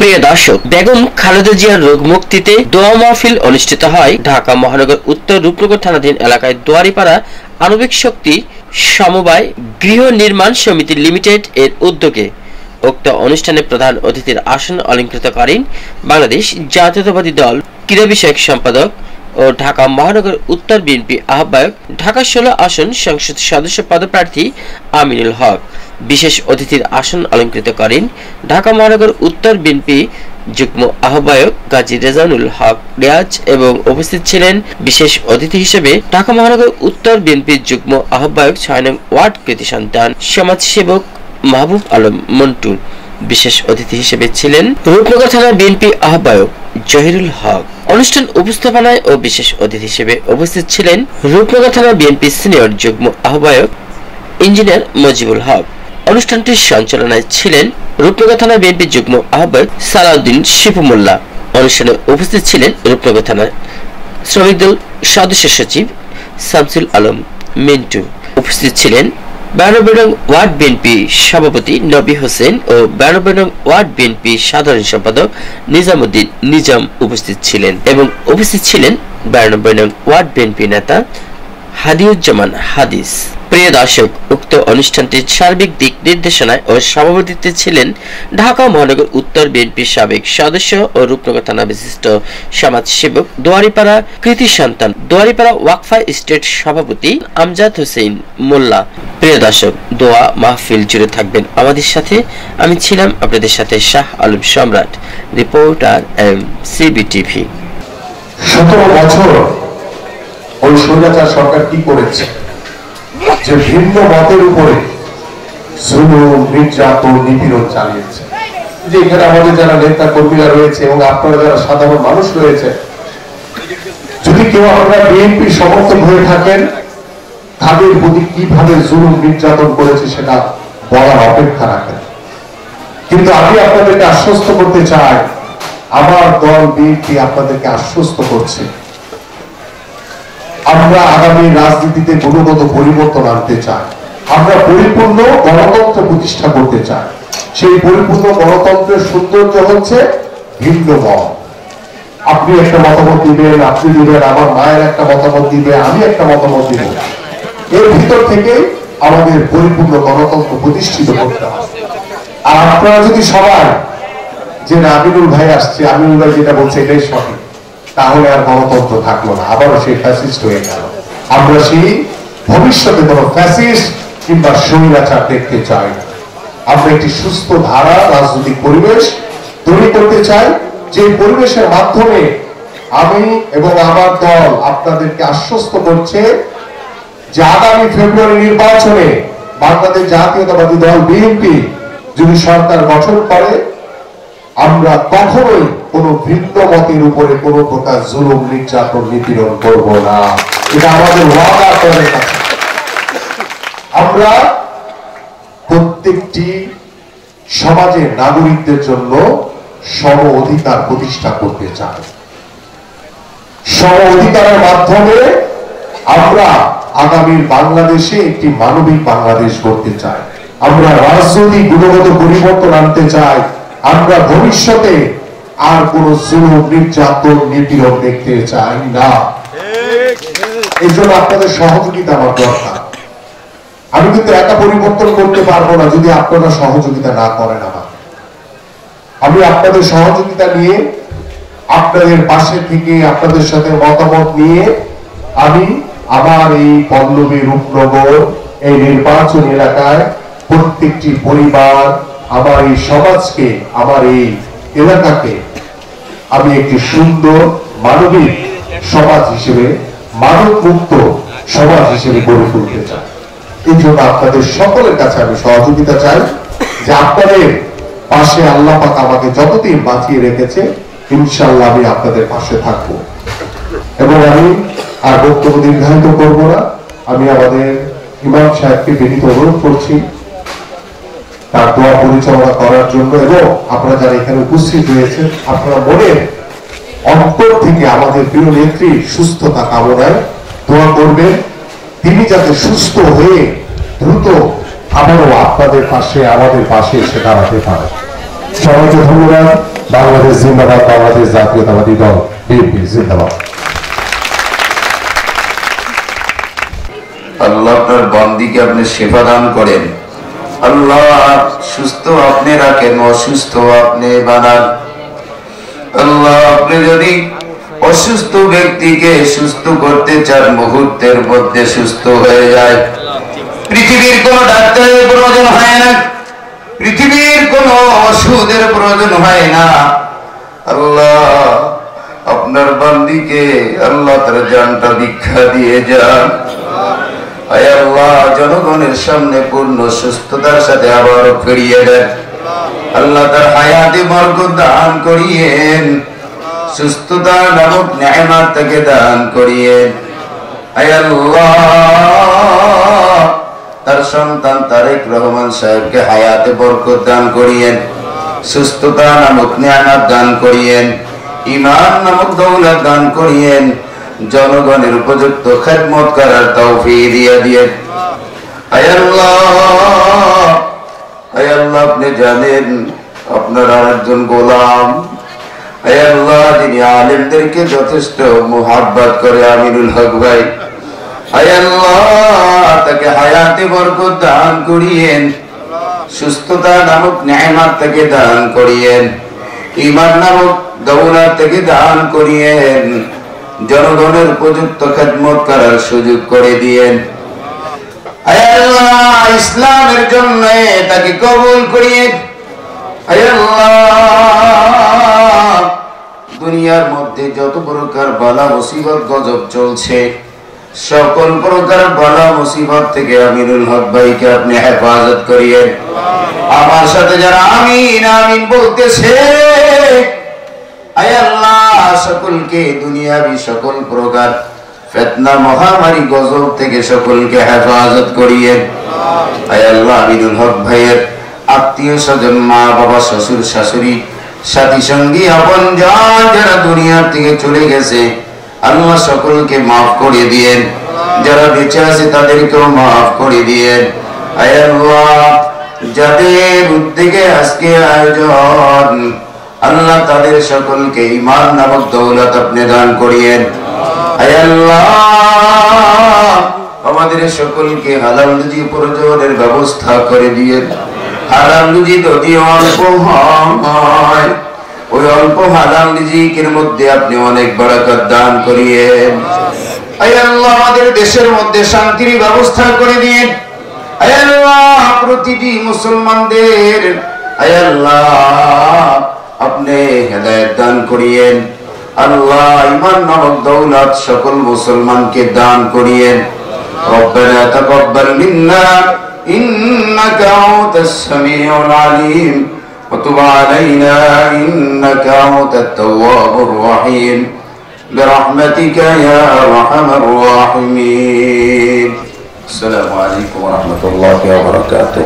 প্রিয় দর্শক, বেগম খালেদা জিয়ার রোগ মুক্তিতে দোয়া মাহফিল অনুষ্ঠিত হয় ঢাকা মহানগর উত্তর রূপনগর থানাধীন এলাকায় দুয়ারিপাড়া আণবিক শক্তি সমবায় গৃহ নির্মাণ সমিতি লিমিটেড এর উদ্যোগে। উক্ত অনুষ্ঠানে প্রধান অতিথির আসন অলংকৃত করেন বাংলাদেশ জাতীয়তাবাদী দল ক্রীড়া বিষয়ক সম্পাদক ও ঢাকা মহানগর উত্তর বিএনপি আহ্বায়ক, ঢাকা 16 আসন সংসদ সদস্য পদপ্রার্থী আমিনুল হক। বিশেষ অতিথির আসন অলংকৃত করেন ঢাকা মহানগর উত্তর বিএনপি যুগ্ম আহ্বায়ক গাজী রেজানুল হক রিয়াজ এবং উপস্থিত ছিলেন বিশেষ অতিথি হিসেবে ঢাকা মহানগর উত্তর বিএনপি যুগ্ম আহ্বায়ক 6 নং ওয়ার্ড কৃতি সন্তান সমাজসেবক মাহবুব আলম মন্টু। বিশেষ অতিথি হিসেবে ছিলেন রূপনগর থানা বিএনপি আহ্বায়ক জহিরুল হক। অনুষ্ঠান উপস্থাপনায় ও বিশেষ অতিথি হিসেবে উপস্থিত ছিলেন রূপনগর থানা বিএনপি সিনিয়র যুগ্ম আহ্বায়ক ইঞ্জিনিয়ার মজিবুল হক। অনুষ্ঠানটির সঞ্চালনায় ছিলেন রূপনগর থানা বিএনপি যুগ্ম আহ্বায়ক সালাউদ্দিন শিপু মোল্লা। অনুষ্ঠানে উপস্থিত ছিলেন রূপনগর থানা শ্রমিক দল সদস্য সচিব শামসুল আলম মিন্টু। উপস্থিত ছিলেন 92 নং ওয়ার্ড বিএনপি সভাপতি নবী হোসেন ও 92 নং ওয়ার্ড বিএনপি সাধারণ সম্পাদক নিজামুদ্দিন নিজাম উপস্থিত ছিলেন এবং উপস্থিত ছিলেন 92 নং ওয়ার্ড বিএনপি নেতা হাদিউজ্জামান হাদিস। প্রিয় দর্শক, উক্ত অনুষ্ঠানটির সার্বিক দিক নির্দেশনায় ও সভাপতিত্বে ছিলেন ঢাকা মহানগর উত্তর বিএনপির সাবেক সদস্য ও রূপনগর থানা বিশিষ্ট সমাজসেবক দুয়ারিপাড়া কৃতি সন্তান দুয়ারিপাড়া ওয়াকফা স্টেট সভাপতি আমজাদ হোসেন মোল্লা। প্রিয় দর্শক, দোয়া মাহফিল জুড়ে থাকবেন আমাদের সাথে। আমি ছিলাম আপনাদের সাথে শাহ আলম সম্রাট, রিপোর্টার MCBTV। 17 বছর ওই স্বৈরাচার সরকার কি করেছে, যে ভিন্ন মতের উপরে জুলুম, নির্যাতন, নিপীড়ন চালিয়েছে। যে এখানে আমাদের যারা নেতা কর্মীরা রয়েছে এবং আপনারা যারা সাধারণ মানুষ রয়েছে, যদি কেউ আপনারা বিএনপির সমর্থক হয়ে থাকেন, তাদের প্রতি কিভাবে জুলুম নির্যাতন করেছে সেটা বলার অপেক্ষা রাখেন। কিন্তু আমি আপনাদেরকে আশ্বস্ত করতে চাই, আমার দল বিএনপি আপনাদেরকে আশ্বস্ত করছে, আমরা আগামী রাজনীতিতে গুণগত পরিবর্তন আনতে চাই। আমরা পরিপূর্ণ গণতন্ত্র প্রতিষ্ঠা করতে চাই। সেই পরিপূর্ণ গণতন্ত্রের সৌন্দর্য হচ্ছে ভিন্ন মত। আপনি একটা মতামত দিবেন, আপনি দিবেন, আমার মায়ের একটা মতামত দিবে, আমি একটা মতামত দিব। এর ভিতর থেকে আমাদের পরিপূর্ণ গণতন্ত্র প্রতিষ্ঠিত করতে হবে। আর আপনারা যদি সবাই যে না আমিনুল ভাই আসছে, আমিনুল ভাই যেটা বলছে এটাই সঠিক, তাহলে আর গণতন্ত্র থাকলো না, আবারও সেই ফ্যাসিস্ট হয়ে গেল। আমরা সেই ভবিষ্যতে কোনো ফ্যাসিস্ট কিংবা স্বৈরাচার দেখতে চাই। আমরা একটি সুস্থ ধারা রাজনৈতিক পরিবেশ তৈরি করতে চাই, যে পরিবেশের মাধ্যমে আমি এবং আমার দল আপনাদেরকে আশ্বস্ত করছে যে আগামী ফেব্রুয়ারি নির্বাচনে বাংলাদেশ জাতীয়তাবাদী দল বিএনপি যদি সরকার গঠন করে, আমরা কখনোই কোন ভিন্ন মতের উপরে কোন প্রকার জুলুম, নির্যাতন, নিপীড়ন করব না। এটা আমাদের ওয়াদা করে আছে। আমরা প্রত্যেকটি সমাজের নাগরিকদের জন্য সম অধিকার প্রতিষ্ঠা করতে চাই। সম অধিকারের মাধ্যমে আমরা আগামীর বাংলাদেশে একটি মানবিক বাংলাদেশ করতে চাই। আমরা রাজনৈতিক গুণগত পরিবর্তন আনতে চাই। আমরা ভবিষ্যতে আর কোন জুলুম, নির্যাতন, নিপীড়ন দেখতে চাই না। এই জন্য আপনাদের সহযোগিতা আমার দরকার। আমি কিন্তু একা পরিবর্তন করতে পারবো না যদি আপনারা সহযোগিতা না করেন। আমি আপনাদের সহযোগিতা নিয়ে, আপনাদের পাশে থেকে, আপনাদের সাথে মতামত নিয়ে আমি আমার এই পল্লবী রূপনগর এই নির্বাচন এলাকায় প্রত্যেকটি পরিবার, আমার এই সমাজকে, আমার এই এলাকাকে আমি একটি সুন্দর মানবিক সমাজ হিসেবে, মানব মুক্ত সমাজ হিসেবে গড়ে তুলতে চাই। এই জন্য আপনাদের সকলের কাছে আমি সহযোগিতা চাই, যে আপনাদের পাশে আল্লাহ পাক আমাকে যতদিন বাঁচিয়ে রেখেছে, ইনশাআল্লাহ আমি আপনাদের পাশে থাকব। এবং আমি আর বক্তব্য দীর্ঘায়িত করব না। আমি আমাদের ইমাম সাহেবকে বিনীত অনুরোধ করছি তার দোয়া পরিচালনা করার জন্য, এবং আপনারা যারা এখানে উপস্থিত রয়েছেন, আপনারা মনের অন্তর থেকে আমাদের প্রিয় নেত্রী সুস্থতা কামনায় দোয়া করবেন, তিনি যাতে সুস্থ হয়ে দ্রুত আবারও আপনাদের পাশে, আমাদের পাশে এসে দাঁড়াতে পারে। সবাইকে ধন্যবাদ। বাংলাদেশ জিন্দাবাদ, বাংলাদেশ জাতীয়তাবাদী দল বিএনপি জিন্দাবাদ। আল্লাহ আপনার বান্দিকে আপনি সেবা দান করেন। আল্লাহ সুস্থ আপনি রাখেন, অসুস্থ আপনি বানান। আল্লাহ আপনি যদি অসুস্থ ব্যক্তিকে সুস্থ করতে চান, মুহূর্তের মধ্যে সুস্থ হয়ে যায়। পৃথিবীর কোন ডাক্তারের প্রয়োজন হয় না, পৃথিবীর কোন ওষুধের প্রয়োজন হয় না। আল্লাহ আপনার বান্দিকে আল্লাহ তার জানটা দীক্ষা দিয়ে যান। আয় আল্লাহ জনগণের সামনে পূর্ণ সুস্থতার সাথে আবার ফিরিয়ে দেন। আল্লাহ তার হায়াতে বরকত দান করিয়েন, সুস্থতা নামক নেয়ামত তাকে দান করিয়েন। আয় আল্লাহ তার সন্তান তারেক রহমান সাহেবকে হায়াতে বরকত দান করিয়েন, সুস্থতা নামক নেয়ামত দান করিয়েন, ঈমান নামক দৌলত দান করিয়েন, জনগণের উপযুক্ত খেদমত করার তৌফিক দিয়ে দিয়েন। আয় আল্লাহ, আয় আল্লাহ আপনি জানেন আপনার আরেকজন গোলাম, আয় আল্লাহ যিনি আলেমদেরকে যথেষ্ট মুহাব্বত করে, আমিনুল হক ভাই, আয় আল্লাহ তাকে হায়াতে বরকত দান করিয়েন, সুস্থতা নামক নেয়ামত তাকে দান করিয়েন, ঈমান নামক দৌলত তাকে দান করিয়েন, জনগণের উপযুক্ত খেদমত করার সুযোগ করে দিয়েন। আয় আল্লাহ ইসলামের জন্য তাকে কবুল করিয়েন। আয় আল্লাহ দুনিয়ার মধ্যে যত প্রকার বালা মুসিবত গজব চলছে, সকল প্রকার বালা মুসিবত থেকে আমিনুল হক ভাইকে আপনি হেফাজত করিয়েন। আমার সাথে যারা আমিন আমিন বলতেছে, আয় আল্লাহ সকলকে দুনিয়াবি সকল প্রকার ফিতনা মহামারী গজব থেকে সকলকে হেফাজত করিয়েন। আয় আল্লাহ আমিনুল হক ভাইয়ের আত্মীয় স্বজন, মা বাবা, শ্বশুর শাশুড়ি, সাথী সঙ্গী, আপনজন যারা দুনিয়ার থেকে চলে গেছে, আল্লাহ সকলকে মাফ করে দিয়েন। যারা বেঁচে আছে তাদেরকেও মাফ করে দিয়েন। আয় আল্লাহ যাদের উদ্যোগে আজকে আয়োজন, আল্লাহ তাদের সকলকে ঈমান নামক দৌলত আপনি দান করিয়েন। আয় আল্লাহ আমাদের সকলকে হালাল রুজি উপার্জনের ব্যবস্থা করে দিয়েন। হালাল রুজি যদি অল্প হয়, ওই অল্প হালাল রিজিকের মধ্যে আপনি অনেক বরকত দান করিয়েন। আয় আল্লাহ আমাদের দেশের মধ্যে শান্তির ব্যবস্থা করে দিয়েন। আয় আল্লাহ প্রতিটি মুসলমানদের আয় আল্লাহ আপনি হেদায়েত দান করিয়েন। আল্লাহ ঈমান নামক দৌলত সকল মুসলমানকে দান করিয়েন। রব্বানা তাকাব্বাল মিন্না ইন্নাকা আনতাস সামিউল আলিম ওয়া তুব আলাইনা ইন্নাকা আনতাত তাওয়াবুর রহিম বিরহমাতিকা ইয়া আরহামার রাহিমিন। আসসালামু আলাইকুম ওয়া রাহমাতুল্লাহি ওয়া বারাকাতুহু।